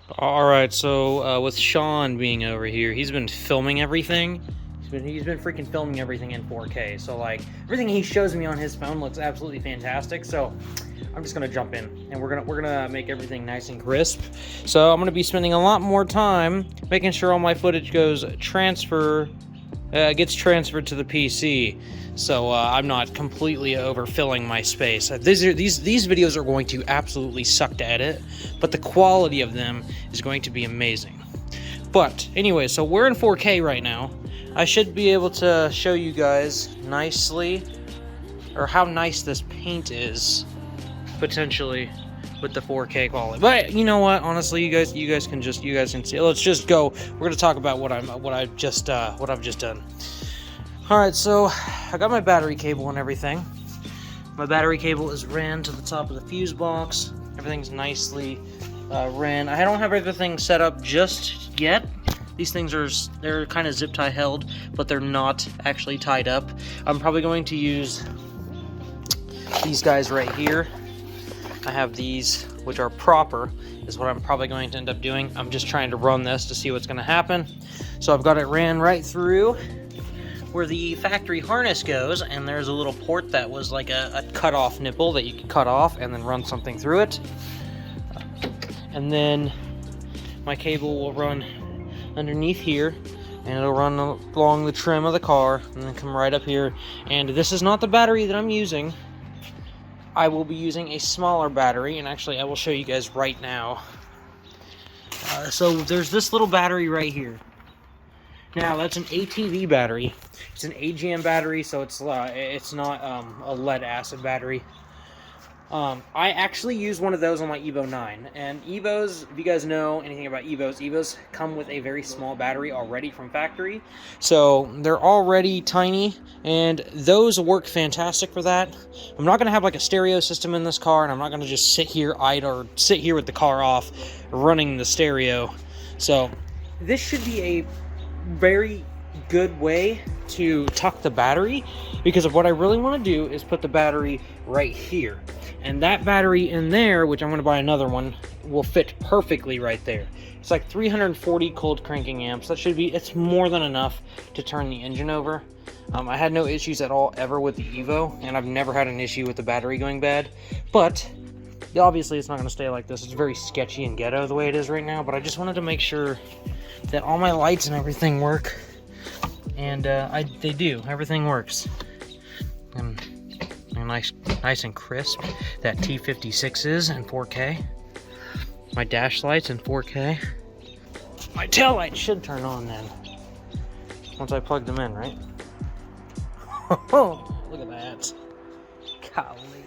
Alright, so with Sean being over here, he's been filming everything. He's been freaking filming everything in 4K. So like everything he shows me on his phone looks absolutely fantastic. So I'm just gonna jump in and we're gonna make everything nice and crisp. So I'm gonna be spending a lot more time making sure all my footage gets transferred to the PC. So I'm not completely overfilling my space. These videos are going to absolutely suck to edit, but the quality of them is going to be amazing. But anyway, so we're in 4K right now. I should be able to show you guys nicely, or how nice this paint is, potentially, with the 4K quality. But you know what? Honestly, you guys can see. Let's just go. We're gonna talk about what I've just done. All right, so I got my battery cable and everything. My battery cable is ran to the top of the fuse box. Everything's nicely ran. I don't have everything set up just yet. These things they're kind of zip tie held, but they're not actually tied up. I'm probably going to use these guys right here. I have these, which are proper, is what I'm probably going to end up doing. I'm just trying to run this to see what's going to happen. So I've got it ran right through where the factory harness goes, and there's a little port that was like a cut-off nipple that you can cut off and then run something through it. And then my cable will run underneath here, and it'll run along the trim of the car and then come right up here. And this is not the battery that I'm using. I will be using a smaller battery, and actually I will show you guys right now. So there's this little battery right here. Now that's an ATV battery. It's an AGM battery, so it's not a lead acid battery. I actually use one of those on my Evo 9, and Evos, if you guys know anything about Evos come with a very small battery already from factory, so they're already tiny, and those work fantastic for that. I'm not going to have like a stereo system in this car, and I'm not going to just sit here with the car off running the stereo. So this should be a very good way to tuck the battery, because of what I really want to do is put the battery right here, and that battery in there, which I'm going to buy another one, will fit perfectly right there. It's like 340 cold cranking amps. It's more than enough to turn the engine over. I had no issues at all ever with the Evo, and I've never had an issue with the battery going bad. But obviously it's not going to stay like this. It's very sketchy and ghetto the way it is right now, but I just wanted to make sure that all my lights and everything work, and they do. Everything works, and nice and crisp. That T56 is in 4K. My dash lights in 4K. My tail light should turn on then once I plug them in, right? Look at that. Golly,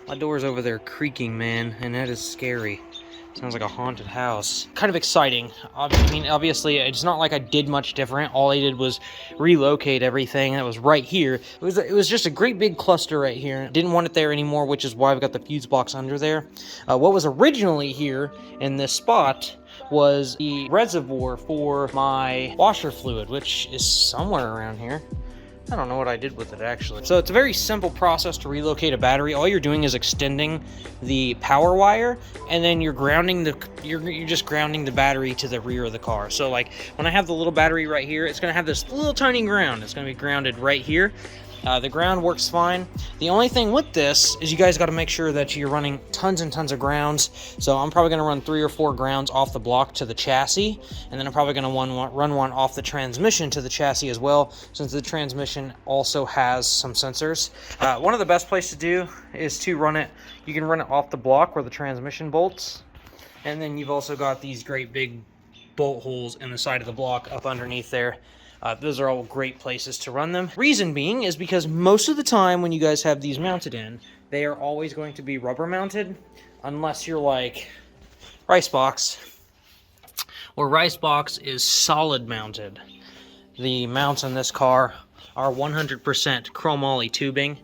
my door's over there creaking, man, and that is scary. Sounds like a haunted house. Kind of exciting. I mean, obviously, it's not like I did much different. All I did was relocate everything that was right here. It was just a great big cluster right here. Didn't want it there anymore, which is why I've got the fuse box under there. What was originally here in this spot was the reservoir for my washer fluid, which is somewhere around here. I don't know what I did with it, actually. So it's a very simple process to relocate a battery. All you're doing is extending the power wire, and then you're just grounding the battery to the rear of the car. So like when I have the little battery right here, it's gonna have this little tiny ground. It's gonna be grounded right here. The ground works fine. The only thing with this is you guys got to make sure that you're running tons and tons of grounds. So I'm probably going to run 3 or 4 grounds off the block to the chassis, and then I'm probably going to run one off the transmission to the chassis as well, since the transmission also has some sensors. One of the best places to do is to run it. You can run it off the block where the transmission bolts, and then you've also got these great big bolt holes in the side of the block up underneath there. Those are all great places to run them. Reason being is because most of the time when you guys have these mounted in, they are always going to be rubber mounted, unless you're like Ricebox, where Ricebox is solid mounted. The mounts on this car are 100% chromoly tubing,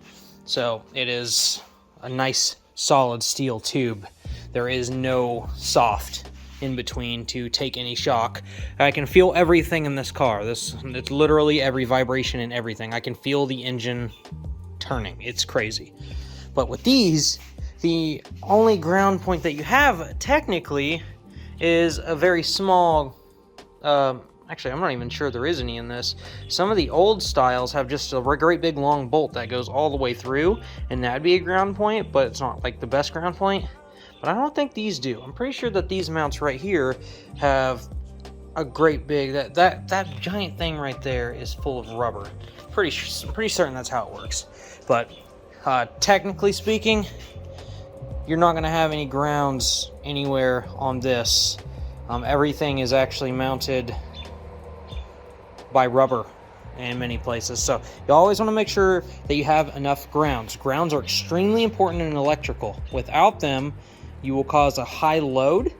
so it is a nice solid steel tube. There is no soft in between to take any shock. I can feel everything in this car. It's literally every vibration and everything. I can feel the engine turning. It's crazy. But with these, the only ground point that you have technically is a very small, actually, I'm not even sure there is any in this. Some of the old styles have just a great big long bolt that goes all the way through, and that'd be a ground point, but it's not like the best ground point. But I don't think these do. I'm pretty sure that these mounts right here have a great big, that giant thing right there is full of rubber. I'm pretty certain that's how it works. But technically speaking, you're not going to have any grounds anywhere on this. Everything is actually mounted by rubber in many places. So you always want to make sure that you have enough grounds. Grounds are extremely important in electrical. Without them, you will cause a high load.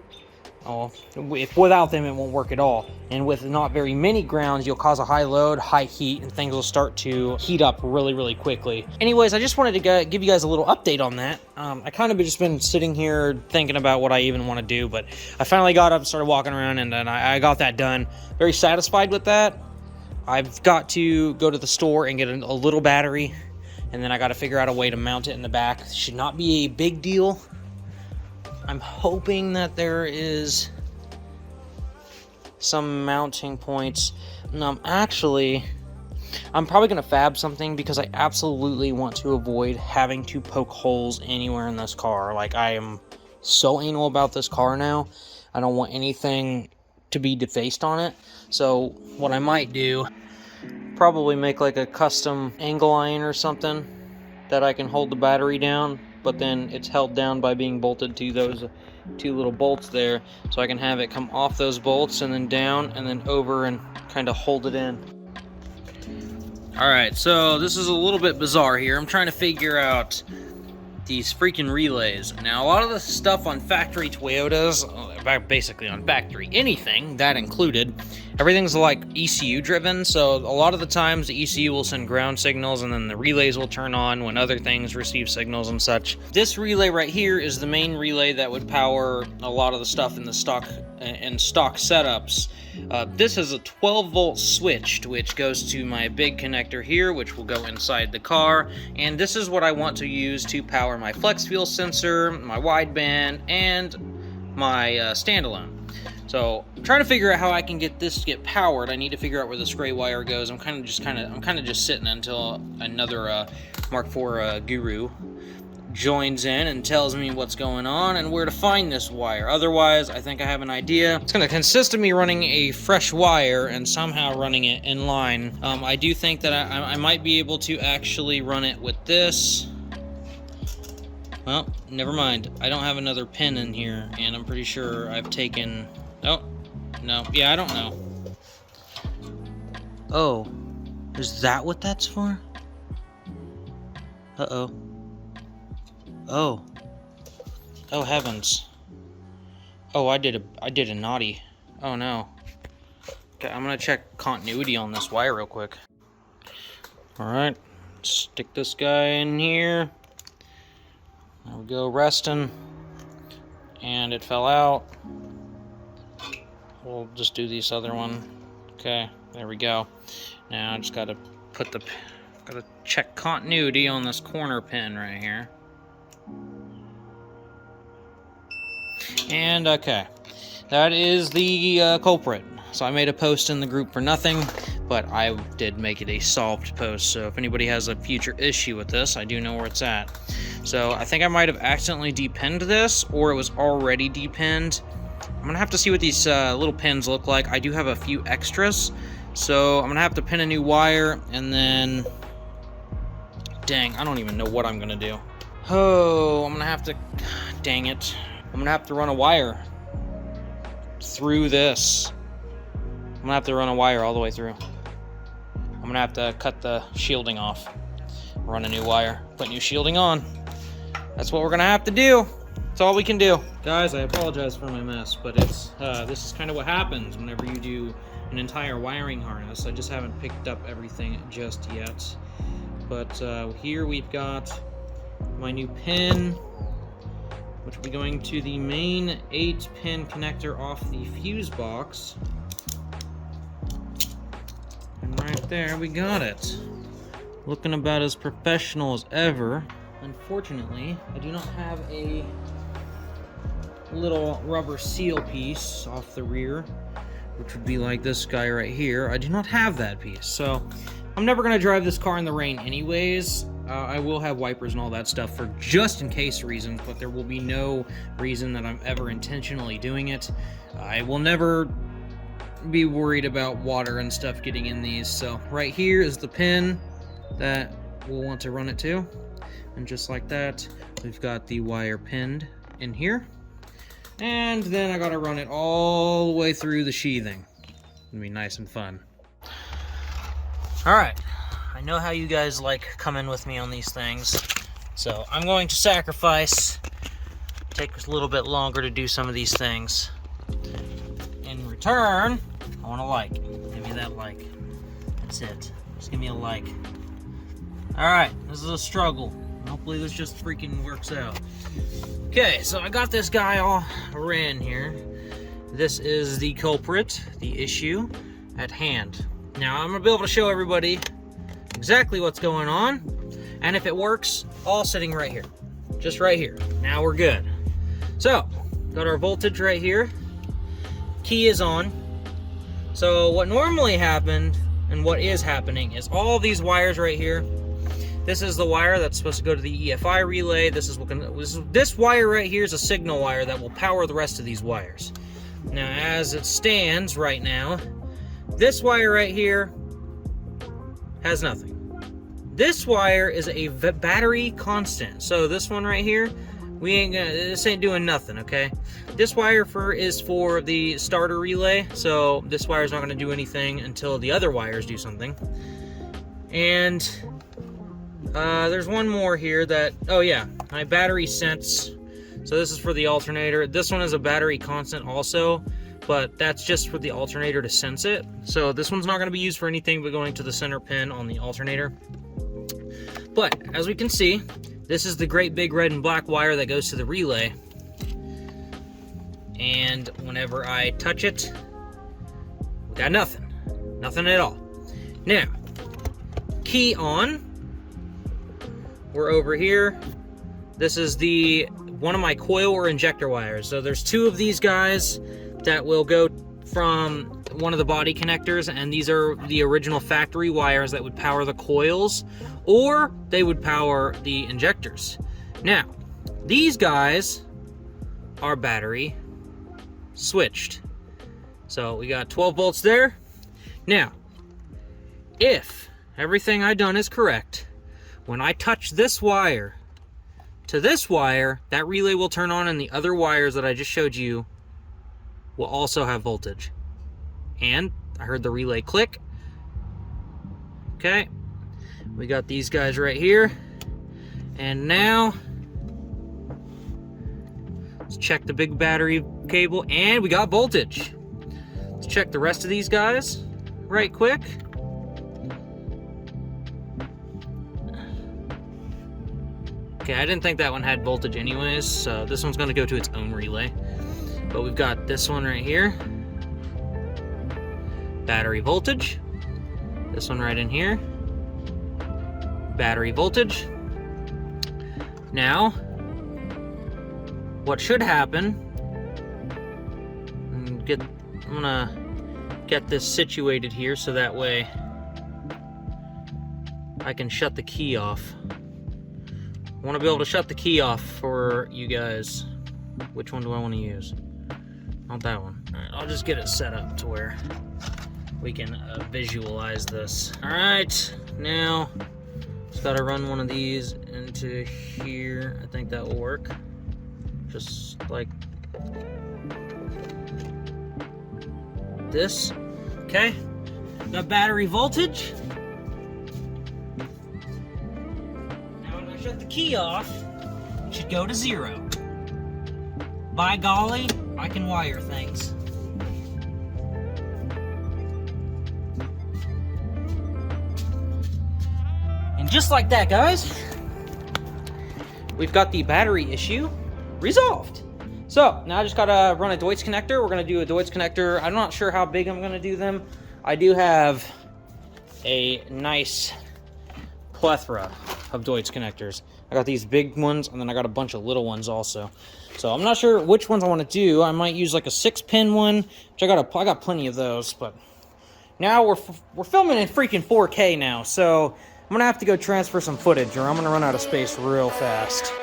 Oh, if without them, it won't work at all. And with not very many grounds, you'll cause a high load, high heat, and things will start to heat up really, really quickly. Anyways, I just wanted to give you guys a little update on that. I kind of just been sitting here thinking about what I even want to do, but I finally got up and started walking around, and then I got that done. Very satisfied with that. I've got to go to the store and get a little battery, and then I got to figure out a way to mount it in the back. It should not be a big deal. I'm hoping that there is some mounting points. I'm probably going to fab something because I absolutely want to avoid having to poke holes anywhere in this car. Like, I am so anal about this car now. I don't want anything to be defaced on it. So what I might do, probably make like a custom angle iron or something that I can hold the battery down, but then it's held down by being bolted to those two little bolts there, so I can have it come off those bolts and then down and then over and kind of hold it in. Alright, so this is a little bit bizarre here. I'm trying to figure out these freaking relays. Now, a lot of the stuff on factory Toyotas, basically on factory anything, that included, everything's like ECU driven, so a lot of the times the ECU will send ground signals and then the relays will turn on when other things receive signals and such. This relay right here is the main relay that would power a lot of the stuff in the stock setups. This is a 12-volt switch, which goes to my big connector here, which will go inside the car, and this is what I want to use to power my flex fuel sensor, my wideband, and my standalone. So I'm trying to figure out how I can get this to get powered. I need to figure out where this gray wire goes. I'm kind of just sitting until another Mark IV guru joins in and tells me what's going on and where to find this wire. Otherwise, I think I have an idea. It's going to consist of me running a fresh wire and somehow running it in line. I do think that I might be able to actually run it with this. Well, never mind. I don't have another pin in here, and I'm pretty sure I've taken... Oh, no. Yeah, I don't know. Oh, is that what that's for? Uh-oh. Oh. Oh, heavens. Oh, I did a naughty. Oh, no. Okay, I'm gonna check continuity on this wire real quick. Alright, stick this guy in here. There we go, resting. And it fell out. We'll just do this other one. Okay, there we go. Now I just gotta check continuity on this corner pin right here. And okay, that is the culprit. So I made a post in the group for nothing, but I did make it a solved post. So if anybody has a future issue with this, I do know where it's at. So I think I might have accidentally depinned this, or it was already depinned. I'm gonna have to see what these little pins look like. I do have a few extras, so I'm gonna have to pin a new wire, and then... Dang, I don't even know what I'm gonna do. Oh, I'm gonna have to... Dang it. I'm gonna have to run a wire through this. I'm gonna have to run a wire all the way through. I'm gonna have to cut the shielding off. Run a new wire. Put new shielding on. That's what we're gonna have to do. That's all we can do. Guys, I apologize for my mess, but it's this is kind of what happens whenever you do an entire wiring harness. I just haven't picked up everything just yet. But here we've got my new pin, which will be going to the main 8-pin connector off the fuse box. And right there, we got it. Looking about as professional as ever. Unfortunately, I do not have a little rubber seal piece off the rear, which would be like this guy right here. I do not have that piece, so I'm never going to drive this car in the rain anyways. I will have wipers and all that stuff for just in case reasons, but there will be no reason that I'm ever intentionally doing it. I will never be worried about water and stuff getting in these. So right here is the pin that we'll want to run it to, and just like that, we've got the wire pinned in here, and then I gotta run it all the way through the sheathing. It'll be nice and fun. All right, I know how you guys like coming with me on these things, so I'm going to sacrifice, take a little bit longer to do some of these things. In return, I want a like. Give me that like. That's it. Just give me a like. All right, this is a struggle. Hopefully this just freaking works out. Okay, so I got this guy all ran here. This is the culprit, the issue at hand. Now I'm gonna be able to show everybody exactly what's going on, and if it works, all sitting right here. Just right here. Now we're good. So, got our voltage right here. Key is on. So what normally happened, and what is happening, is all these wires right here. This is the wire that's supposed to go to the EFI relay. This wire right here is a signal wire that will power the rest of these wires. Now, as it stands right now, this wire right here has nothing. This wire is a battery constant. So this one right here, this ain't doing nothing, okay? This wire is for the starter relay, so this wire is not going to do anything until the other wires do something. And there's one more here that, oh yeah, my battery sense. So this is for the alternator. This one is a battery constant also, but that's just for the alternator to sense it. So this one's not going to be used for anything but going to the center pin on the alternator. But as we can see, this is the great big red and black wire that goes to the relay. And whenever I touch it, we got nothing. Nothing at all. Now, key on. We're over here. This is one of my coil or injector wires. So there's two of these guys that will go from one of the body connectors, and these are the original factory wires that would power the coils, or they would power the injectors. Now, these guys are battery switched. So we got 12 volts there. Now, if everything I've done is correct, when I touch this wire to this wire, that relay will turn on, and the other wires that I just showed you will also have voltage. And I heard the relay click. Okay, we got these guys right here. And now, let's check the big battery cable, and we got voltage. Let's check the rest of these guys right quick. Okay, I didn't think that one had voltage anyways, so this one's gonna go to its own relay. But we've got this one right here. Battery voltage. This one right in here. Battery voltage. Now, what should happen, I'm gonna get this situated here so that way I can shut the key off. I want to be able to shut the key off for you guys. Which one do I want to use? Not that one. All right, I'll just get it set up to where we can visualize this. All right, now just got to run one of these into here. I think that will work. Just like this. Okay, got battery voltage. Shut the key off, it should go to 0. By golly, I can wire things. And just like that, guys, we've got the battery issue resolved. So now I just gotta run a Deutsch connector. We're gonna do a Deutsch connector. I'm not sure how big I'm gonna do them. I do have a nice plethora of Deutsch connectors. I got these big ones, and then I got a bunch of little ones also. So I'm not sure which ones I want to do. I might use like a 6-pin one, which I got plenty of those. But now we're filming in freaking 4K now, so I'm gonna have to go transfer some footage, or I'm gonna run out of space real fast.